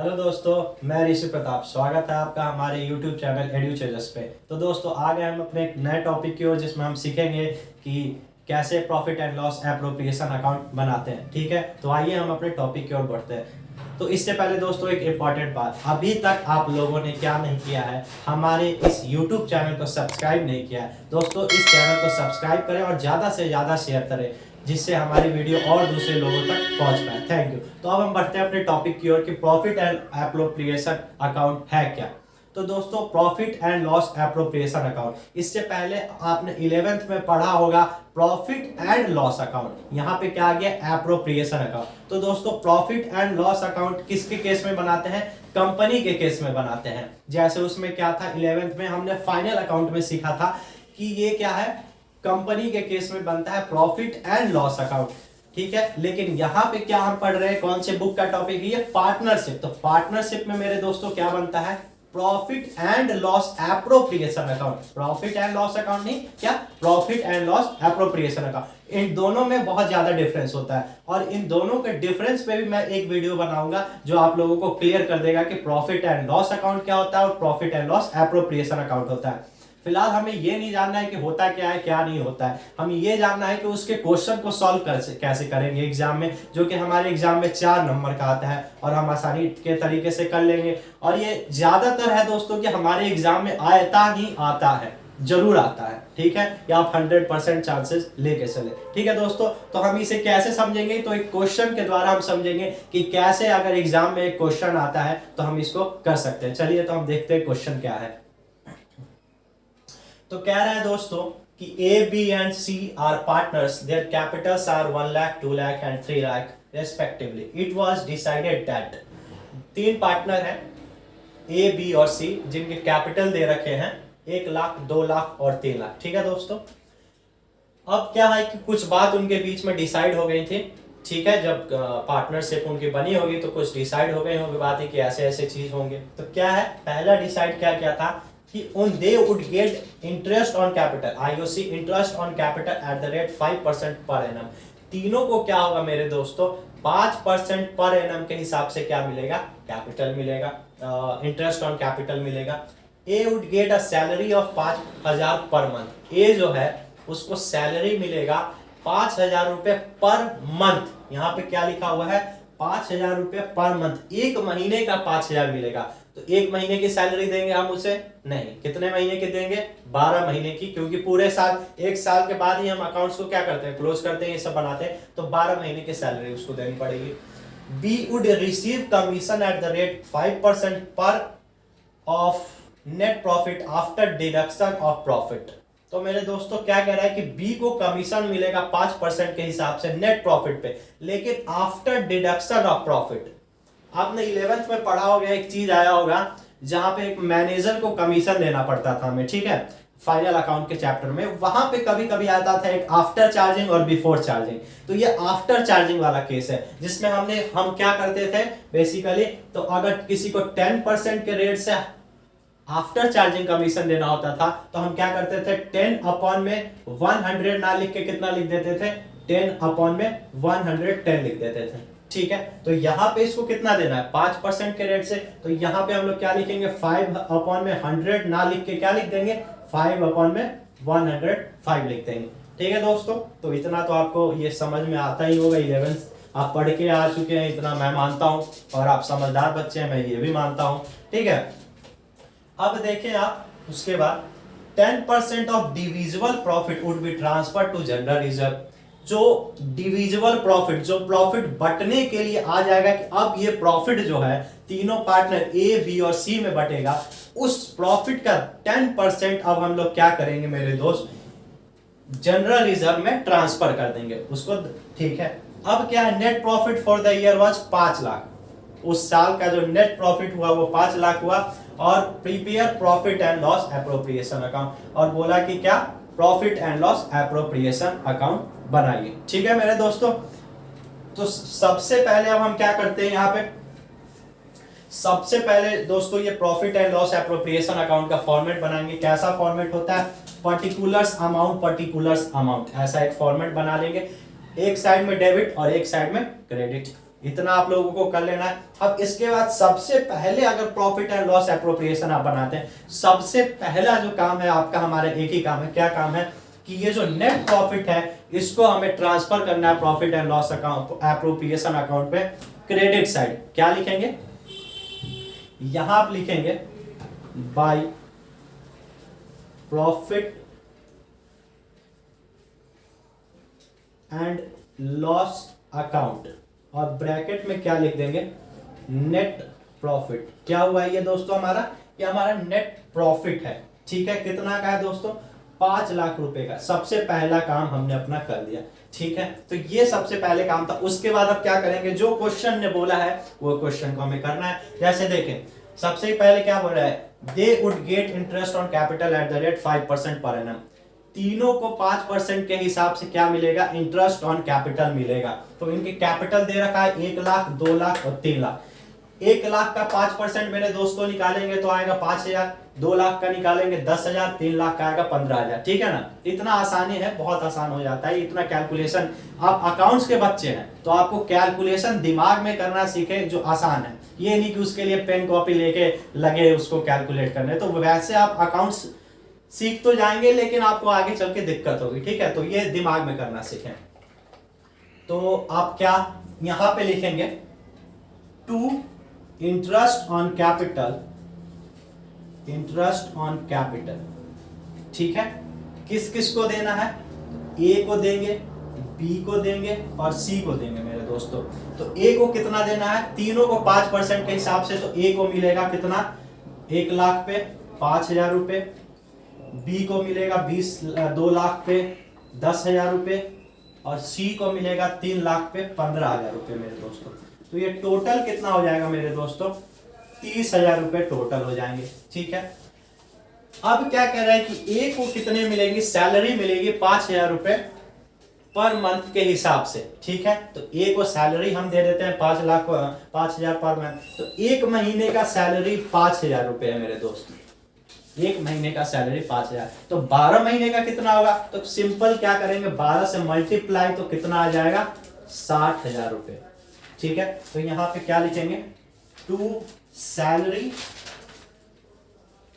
Hello दोस्तों, मैं ऋषि प्रताप। स्वागत है आपका हमारे YouTube चैनल एडुचेजस पे। तो दोस्तों आ गए हम अपने एक नए टॉपिक की ओर, जिसमें हम सीखेंगे कि कैसे profit and loss appropriation account बनाते हैं। ठीक है, तो आइए हम अपने टॉपिक की ओर बढ़ते हैं। तो इससे पहले दोस्तों एक इम्पॉर्टेंट बात, अभी तक आप लोगों ने क्या नहीं किया है, हमारे इस YouTube चैनल को सब्सक्राइब नहीं किया है। दोस्तों इस चैनल को सब्सक्राइब करें और ज़्यादा से ज़्यादा शेयर करें, जिससे हमारी वीडियो और दूसरे लोगों तक पहुंच पाए। Thank you. तो अब हम बढ़ते हैं अपने टॉपिक की ओर कि प्रॉफिट एंड एप्रोप्रिएशन अकाउंट है क्या। तो दोस्तों profit and loss appropriation account, इससे पहले आपने 11th में पढ़ा होगा प्रॉफिट एंड लॉस अकाउंट। यहाँ पे क्या आ गया, एप्रोप्रिएशन अकाउंट। तो दोस्तों प्रॉफिट एंड लॉस अकाउंट किसके केस में बनाते हैं, कंपनी के केस में बनाते हैं। जैसे उसमें क्या था, 11th में हमने फाइनल अकाउंट में सीखा था कि ये क्या है, कंपनी के केस में बनता है प्रॉफिट एंड लॉस अकाउंट। ठीक है, लेकिन यहाँ पे क्या हम पढ़ रहे हैं, कौन से बुक का टॉपिक है ये, पार्टनरशिप। तो पार्टनरशिप में मेरे दोस्तों क्या बनता है, profit and loss appropriation account. Profit and loss account नहीं, क्या, profit and loss appropriation account. इन दोनों में बहुत ज्यादा डिफरेंस होता है और इन दोनों के डिफरेंस पे भी मैं एक वीडियो बनाऊंगा जो आप लोगों को क्लियर कर देगा कि प्रॉफिट एंड लॉस अकाउंट क्या होता है और profit and loss appropriation account होता है। फिलहाल हमें ये नहीं जानना है कि होता क्या है क्या नहीं होता है, हमें ये जानना है कि उसके क्वेश्चन को सॉल्व कैसे करेंगे एग्जाम में, जो कि हमारे एग्जाम में 4 नंबर का आता है और हम आसानी के तरीके से कर लेंगे। और ये ज्यादातर है दोस्तों कि हमारे एग्जाम में आता ही आता है, जरूर आता है। ठीक है, या आप 100% चांसेस लेके चले। ठीक है दोस्तों, तो हम इसे कैसे समझेंगे, तो एक क्वेश्चन के द्वारा हम समझेंगे कि कैसे अगर एग्जाम में एक क्वेश्चन आता है तो हम इसको कर सकते हैं। चलिए तो हम देखते हैं क्वेश्चन क्या है। तो कह रहे हैं दोस्तों कि A B and C are partners, their capitals are 1 lakh 2 lakh and 3 lakh respectively. It was decided that, 3 partner हैं ए बी और सी, जिनके कैपिटल दे रखे हैं 1 लाख 2 लाख और 3 लाख। ठीक है दोस्तों, अब क्या है कि कुछ बात उनके बीच में डिसाइड हो गई थी। ठीक है, जब पार्टनरशिप उनकी बनी होगी तो कुछ डिसाइड हो गई होगी बातें कि ऐसे ऐसे चीज होंगे। तो क्या है, पहला डिसाइड क्या क्या था कि they would get interest on capital, IOC interest on capital at the rate 5% per annum। तीनों को क्या होगा मेरे दोस्तों, 5% पर एनम के हिसाब से क्या मिलेगा, कैपिटल मिलेगा, इंटरेस्ट ऑन कैपिटल मिलेगा। A would get a salary of 5,000 per month. ए जो है उसको सैलरी मिलेगा 5,000 रुपए पर मंथ। यहाँ पे क्या लिखा हुआ है, 5,000 रुपए पर मंथ। एक महीने का 5,000 मिलेगा। तो एक महीने की सैलरी देंगे हम उसे, नहीं, कितने महीने की देंगे, 12 महीने की, क्योंकि पूरे साल, एक साल के बाद ही हम अकाउंट्स को क्या करते हैं, क्लोज करते हैं, ये सब बनाते हैं। तो 12 महीने की सैलरी उसको देनी पड़ेगी। B would receive commission at the rate 5% पर of net profit after deduction of profit. तो मेरे दोस्तों क्या कह रहा है कि बी को कमीशन मिलेगा 5% के हिसाब से नेट प्रॉफिट पे, लेकिन आफ्टर डिडक्शन ऑफ प्रॉफिट। आपने 11th में पढ़ा होगा, एक चीज आया होगा जहां पे एक मैनेजर को कमीशन देना पड़ता था हमें। ठीक है, फाइनल अकाउंट के चैप्टर में वहां पे कभी कभी आता था एक आफ्टर चार्जिंग और बिफोर चार्जिंग। तो ये आफ्टर चार्जिंग वाला केस है, जिसमें हम क्या करते थे बेसिकली, तो अगर किसी को 10% के रेट से आफ्टर चार्जिंग कमीशन देना होता था तो हम क्या करते थे, 10 अपॉन में 100 ना लिख के कितना लिख देते थे, 10 अपॉन में 110 लिख देते थे। ठीक है, तो यहाँ पे इसको कितना देना है, 5% के रेट से। तो यहाँ पे हम लोग क्या लिखेंगे, 5 अपॉन में 100 ना लिख के क्या लिख देंगे, 5 अपॉन में 105 लिख देंगे। ठीक है दोस्तों, तो इतना तो आपको ये समझ में आता ही होगा। 11th आप पढ़ के आ चुके हैं, इतना मैं मानता हूं, और आप समझदार बच्चे हैं, मैं ये भी मानता हूं। ठीक है, अब देखें आप उसके बाद 10% of divisible profit would be transfer to general reserve. जो डिविजिबल प्रॉफिट, जो प्रॉफिट बंटने के लिए आ जाएगा कि अब ये प्रॉफिट जो है तीनों पार्टनर ए बी और सी में बटेगा, उस प्रॉफिट का 10% अब हम लोग क्या करेंगे मेरे दोस्त, जनरल रिजर्व में ट्रांसफर कर देंगे उसको। ठीक है, अब क्या है, net profit for the year was 5 lakh. उस साल का जो नेट प्रॉफिट हुआ वो 5 लाख हुआ। और prepare profit and loss appropriation account, और बोला कि क्या, profit and loss appropriation account बनाइए। ठीक है मेरे दोस्तों, तो सबसे पहले अब हम क्या करते हैं यहाँ पे, सबसे पहले दोस्तों ये profit and loss appropriation account का फॉर्मेट बनाएंगे। कैसा फॉर्मेट होता है, पर्टिकुलर्स अमाउंट, ऐसा एक फॉर्मेट बना लेंगे। एक साइड में डेबिट और एक साइड में क्रेडिट। इतना आप लोगों को कर लेना है। अब इसके बाद सबसे पहले अगर प्रॉफिट एंड लॉस एप्रोप्रिएशन आप बनाते हैं, सबसे पहला जो काम है आपका, हमारे एक ही काम है, क्या काम है कि ये जो नेट प्रॉफिट है इसको हमें ट्रांसफर करना है profit and loss account appropriation account पे, क्रेडिट साइड। क्या लिखेंगे, यहां आप लिखेंगे by profit and loss account, और ब्रैकेट में क्या लिख देंगे, नेट प्रॉफिट। क्या हुआ ये दोस्तों हमारा, ये हमारा नेट प्रॉफिट है। ठीक है, कितना का है दोस्तों, 5 लाख रुपए का। सबसे पहला काम हमने अपना कर दिया। ठीक है, तो ये सबसे पहले काम था। उसके बाद अब क्या करेंगे, जो क्वेश्चन ने बोला है वो क्वेश्चन को हमें करना है। जैसे देखें, सबसे पहले क्या बोल रहा है, they would get interest on capital eight the rate 5% per annum. तीनों को 5% के हिसाब से क्या मिलेगा, इंटरेस्ट ऑन कैपिटल मिलेगा। तो इनके कैपिटल दे रखा है 1 लाख, 2 लाख और 3 लाख। 1 लाख का 5% मेरे दोस्तों निकालेंगे तो आएगा 5,000, 2 लाख का निकालेंगे 10,000, 3 लाख का आएगा 15,000। ठीक है ना, इतना आसानी है, बहुत आसान हो जाता है इतना कैलकुलेशन। आप अकाउंट्स के बच्चे हैं तो आपको कैलकुलेशन दिमाग में करना सीखे, जो आसान है। ये नहीं कि उसके लिए पेन कॉपी लेके लगे उसको कैलकुलेट करने। तो वैसे आप अकाउंट्स सीख तो जाएंगे लेकिन आपको आगे चल के दिक्कत होगी। ठीक है, तो ये दिमाग में करना सीखें। तो आप क्या यहां पे लिखेंगे, to interest on capital, interest on capital. ठीक है, किस किस को देना है, ए को देंगे, बी को देंगे और सी को देंगे मेरे दोस्तों। तो ए को कितना देना है, तीनों को 5% के हिसाब से। तो ए को मिलेगा कितना, 1 लाख पे 5,000 रुपए। बी को मिलेगा 2 लाख पे 10,000 रुपए, और सी को मिलेगा 3 लाख पे 15,000 रुपए मेरे दोस्तों। तो ये टोटल कितना हो जाएगा मेरे दोस्तों, 30,000 रुपए टोटल हो जाएंगे। ठीक है, अब क्या कह रहा है कि ए को कितने मिलेंगी, सैलरी मिलेगी 5,000 रुपए पर मंथ के हिसाब से। ठीक है, तो ए को सैलरी हम दे देते हैं 5,000 पर मंथ। तो 1 महीने का सैलरी 5,000 रुपए है मेरे दोस्त, 1 महीने का सैलरी 5,000। तो 12 महीने का कितना होगा, तो सिंपल क्या करेंगे, 12 से मल्टीप्लाई, तो कितना आ जाएगा, 60,000 रुपए। ठीक है, तो यहां पे क्या लिखेंगे, टू सैलरी,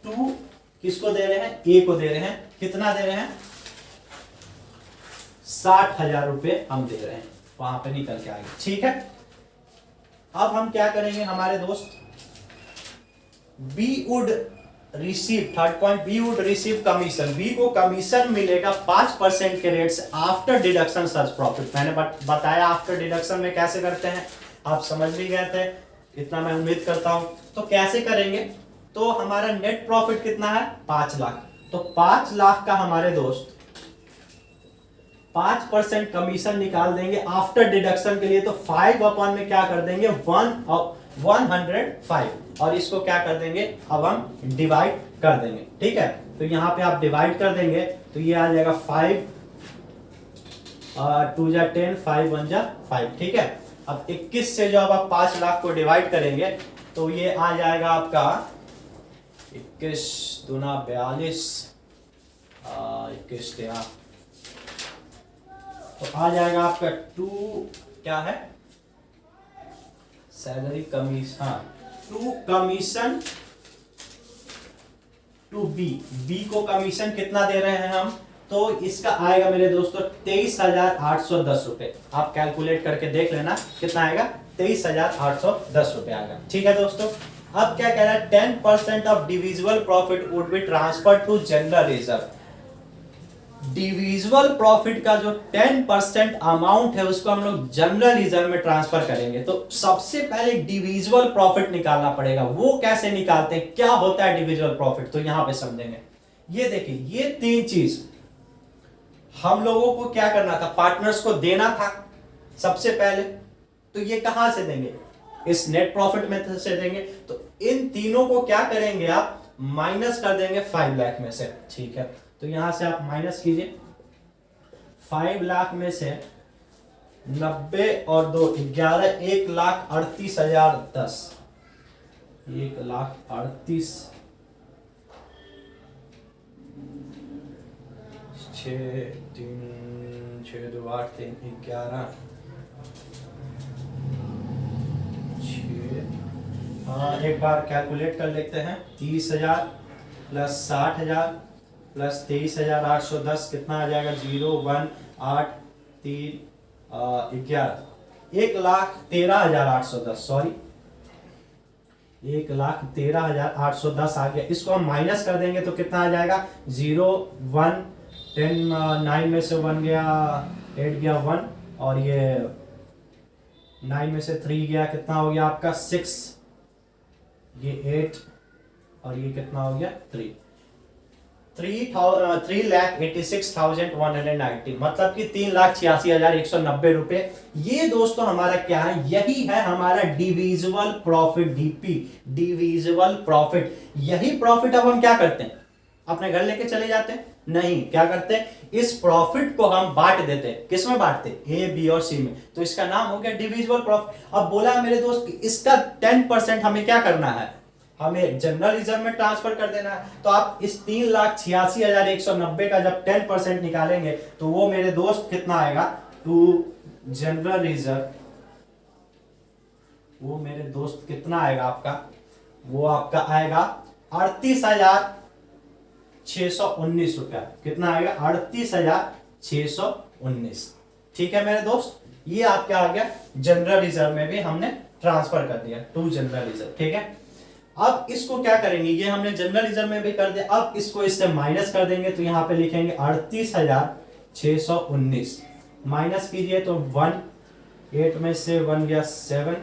टू किसको दे रहे हैं, ए को दे रहे हैं, कितना दे रहे हैं, 60,000 रुपए हम दे रहे हैं, वहां पे निकल के आएंगे। ठीक है, अब हम क्या करेंगे हमारे दोस्त, B would receive, third point, B would receive commission. B को कमीशन मिलेगा 5% के रेट से आफ्टर डिडक्शन सच प्रॉफिट। मैंने बताया आफ्टर डिडक्शन में कैसे करते हैं, आप समझ भी गए थे, इतना मैं उम्मीद करता हूं। तो कैसे करेंगे, तो हमारा नेट प्रॉफिट कितना है, 5 लाख। तो 5 लाख का हमारे दोस्त 5% कमीशन निकाल देंगे आफ्टर डिडक्शन के लिए। तो 5 अपॉन में क्या कर देंगे, 105, और इसको क्या कर देंगे, अब हम डिवाइड कर देंगे। ठीक है, तो यहां पे आप डिवाइड कर देंगे तो ये आ जाएगा 5 2 जा 10, 5 1 जा 5। ठीक है, अब 21 से जब आप 5 लाख को डिवाइड करेंगे तो ये आ जाएगा आपका 21 दूना 42, 21 13, तो आ जाएगा आपका 2 क्या है, सैलरी कमीशन, हाँ, to commission to B. B को कमीशन कितना दे रहे हैं हम, तो इसका आएगा मेरे दोस्तों 23,810 रुपए। आप कैलकुलेट करके देख लेना कितना आएगा, 23,810 रुपए आएगा। ठीक है दोस्तों, अब क्या कह रहा है, 10% of divisible profit would be transfer to general reserve. Divisible profit का जो 10% अमाउंट है उसको हम लोग जनरल रिजर्व में ट्रांसफर करेंगे। तो सबसे पहले डिविजिबल प्रॉफिट निकालना पड़ेगा। वो कैसे निकालते हैं, क्या होता है डिविजिबल प्रॉफिट, तो यहां पे समझेंगे। ये देखिए, ये 3 चीज हम लोगों को क्या करना था, पार्टनर्स को देना था सबसे पहले। तो ये कहां से देंगे, इस नेट प्रॉफिट में से देंगे। तो इन तीनों को क्या करेंगे, आप माइनस कर देंगे 5 लाख में से। ठीक है, तो यहां से आप माइनस कीजिए, 5 लाख में से 90 और 2 11, 1,38,010, 1,38,000, 6 3 6 2 8 3 11, एक बार कैलकुलेट कर लेते हैं। 30,000 प्लस 60,000 प्लस 23,810 कितना आ जाएगा? 0, 1, 8, 3, 11, 1,13,810, सॉरी 1,13,810 आ गया। इसको हम माइनस कर देंगे तो कितना आ जाएगा? 0, 1, 10, 9 में से 1 गया, 8 गया 1, और ये 9 में से 3 गया, कितना हो गया आपका? 6, ये 8, और ये कितना हो गया? 3। 3,86,190, मतलब कि 3,86,190 रुपए। ये दोस्तों हमारा क्या है? यही है हमारा divisible profit, DP, divisible profit. यही प्रॉफिट अब हम क्या करते हैं? अपने घर लेके चले जाते हैं? नहीं, क्या करते हैं? इस प्रॉफिट को हम बांट देते हैं। किस में बांटते हैं? ए, बी और सी में। तो इसका नाम हो गया डिविजिबल प्रॉफिट। अब बोला मेरे दोस्त कि इसका 10% हमें क्या करना है? हमें जनरल रिजर्व में ट्रांसफर कर देना है। तो आप इस 3,86,190 का जब 10% निकालेंगे तो वो मेरे दोस्त कितना आएगा? टू जनरल रिजर्व, वो मेरे दोस्त कितना आएगा आपका? वो आपका आएगा 38,619 रुपया। कितना आएगा? 38,619। ठीक है मेरे दोस्त, ये आपका आ गया जनरल रिजर्व में भी हमने ट्रांसफर कर दिया टू जनरल रिजर्व। ठीक है, अब इसको क्या करेंगे? ये हमने जनरल रिजर्व में भी कर दिया, अब इसको इससे माइनस कर देंगे तो यहां पे लिखेंगे 38,619 माइनस कीजिए तो 1, 8 में से 1 गया 7,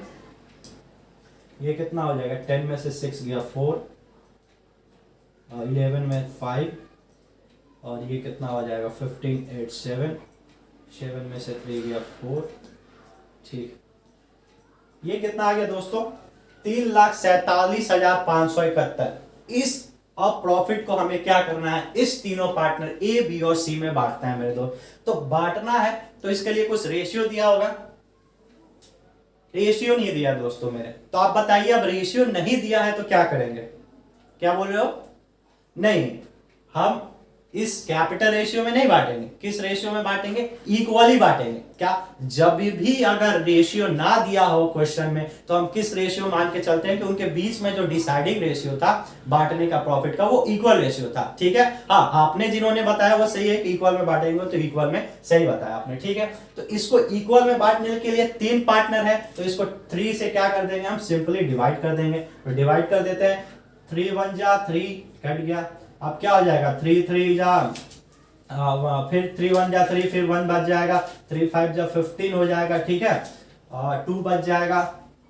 ये कितना हो जाएगा? 10 में से 6 गया 4, 11 में 5, और ये कितना हो जाएगा? 15, 8, 7, 7 में से 3 गया 4। ठीक, ये कितना आ गया दोस्तों? 3,47,571। इस अब प्रॉफिट को हमें क्या करना है? इस तीनों पार्टनर ए, बी और सी में बांटना है मेरे दोस्त। तो बांटना है तो इसके लिए कुछ रेशियो दिया होगा। रेशियो नहीं दिया दोस्तों मेरे, तो आप बताइए, अब रेशियो नहीं दिया है तो क्या करेंगे? क्या बोल रहे हो? नहीं, हम इस कैपिटल रेशियो में नहीं बांटेंगे। किस रेशियो में बांटेंगे? इक्वली बांटेंगे। क्या? जब भी अगर रेशियो ना दिया हो क्वेश्चन में तो हम किस रेशियो मान के चलते हैं कि उनके बीच में जो डिसाइडिंग रेशियो था बांटने का प्रॉफिट का, वो इक्वल रेशियो था। ठीक है, हाँ, आपने जिन्होंने बताया वो सही है कि इक्वल में बांटेंगे, तो इक्वल में सही बताया आपने। ठीक है, तो इसको इक्वल में बांटने के लिए 3 पार्टनर है, तो इसको 3 से क्या कर देंगे? हम सिंपली डिवाइड कर देंगे। तो डिवाइड कर देते हैं, 3 1 जा 3, कट गया। अब क्या हो जाएगा? 3 3 जा, फिर 3 1 जा 3, फिर 1 बच जाएगा, 3 5 जा 15 हो जाएगा। ठीक है, 2 बच जाएगा,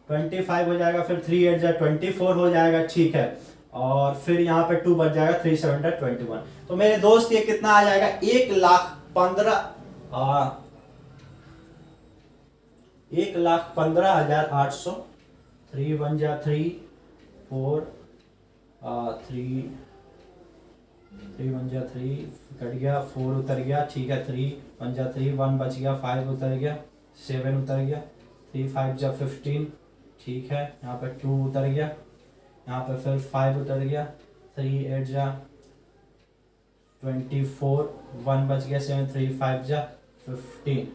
25 हो जाएगा, फिर 3 8 जा 24 हो जाएगा। ठीक है, और फिर यहाँ पे 2 बच जाएगा, 3 7 जा 21। तो मेरे दोस्त ये कितना आ जाएगा? 1,15,800। 3 1 जा 3, 4, 3 1 जा 3, कट गया, 4 उतर गया। ठीक है, 3 1 जा 3, 1 बच गया, 5 उतर गया, 7 उतर गया, 3 5 जा 15। ठीक है, यहाँ पे 2 उतर गया, यहाँ पे फिर 5 उतर गया, 3 8 जा 24, 1 बच गया, 7 3 5 जा 15।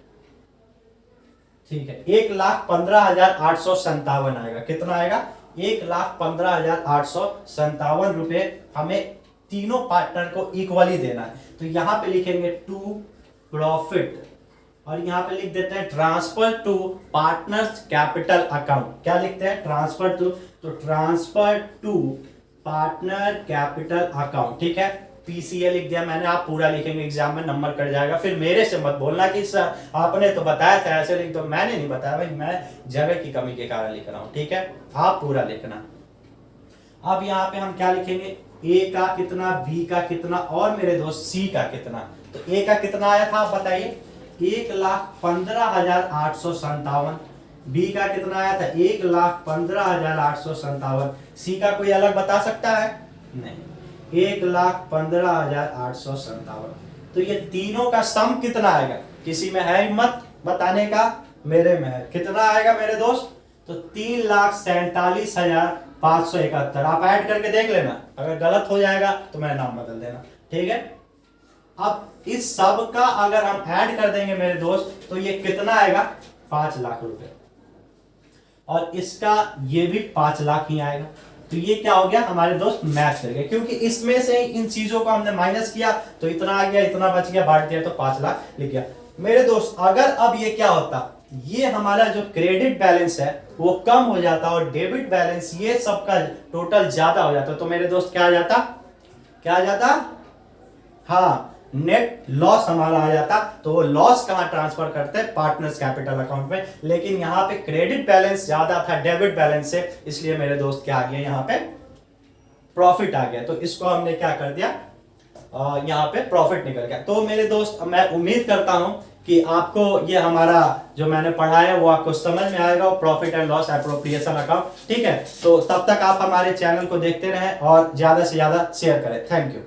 ठीक है, 1,15,857 आएगा। कितना आएगा? 1,15,857 रुपए हमें तीनों पार्टनर को इक्वली देना है। तो यहां पे लिखेंगे टू प्रॉफिट, और यहां पे लिख देते हैं transfer to partners capital account. क्या लिखते हैं? ट्रांसफर टू, तो transfer to partner capital account. ठीक है, पीसीए लिख दिया मैंने, आप पूरा लिखेंगे, एग्जाम में नंबर कट जाएगा। फिर मेरे से मत बोलना कि सर आपने तो बताया था ऐसे लिख दो। मैंने नहीं बताया भाई, मैं जगह की कमी के कारण लिख रहा हूं। ठीक है, आप पूरा लिखना। अब यहाँ पे हम क्या लिखेंगे? ए का कितना, बी का कितना, और मेरे दोस्त सी का कितना। तो ए का कितना आया था आप बताइए? 1,15,857। बी का कितना आया था? 1,15,857। सी का कोई अलग बता सकता है? नहीं, 1,15,857। तो ये तीनों का सम कितना आएगा? किसी में है हिम्मत बताने का? मेरे में है। कितना आएगा मेरे दोस्त? तो 3,47,571। आप ऐड करके देख लेना, अगर गलत हो जाएगा तो मेरा नाम बदल देना। ठीक है, अब इस सब का अगर हम ऐड कर देंगे मेरे दोस्त तो ये कितना आएगा? 5 लाख रुपए। और इसका ये भी 5 लाख ही आएगा। तो ये क्या हो गया हमारे दोस्त मैच कर गए, क्योंकि इसमें से इन चीजों को हमने माइनस किया तो इतना आ गया, इतना बच गया, बांट दिया तो 5 लाख लिख गया। मेरे दोस्त अगर अब ये क्या होता, ये हमारा जो क्रेडिट बैलेंस है वो कम हो जाता और डेबिट बैलेंस ये सबका टोटल ज्यादा हो जाता, तो मेरे दोस्त क्या आ जाता, क्या आ जाता, हाँ नेट लॉस हमारा आ जाता। तो वो लॉस कहां ट्रांसफर करते हैं, पार्टनर्स कैपिटल अकाउंट में, लेकिन यहां पे क्रेडिट बैलेंस ज्यादा था डेबिट बैलेंस से, इसलिए मेरे दोस्त क्या आ गया, यहां पे प्रॉफिट आ गया। तो इसको हमने क्या कर दिया, यहाँ पे प्रॉफिट निकल गया। तो मेरे दोस्त मैं उम्मीद करता हूं कि आपको ये हमारा जो मैंने पढ़ा है वो आपको समझ में आएगा, profit and loss appropriation account. ठीक है, तो तब तक आप हमारे चैनल को देखते रहें और ज्यादा से ज्यादा शेयर करें। Thank you.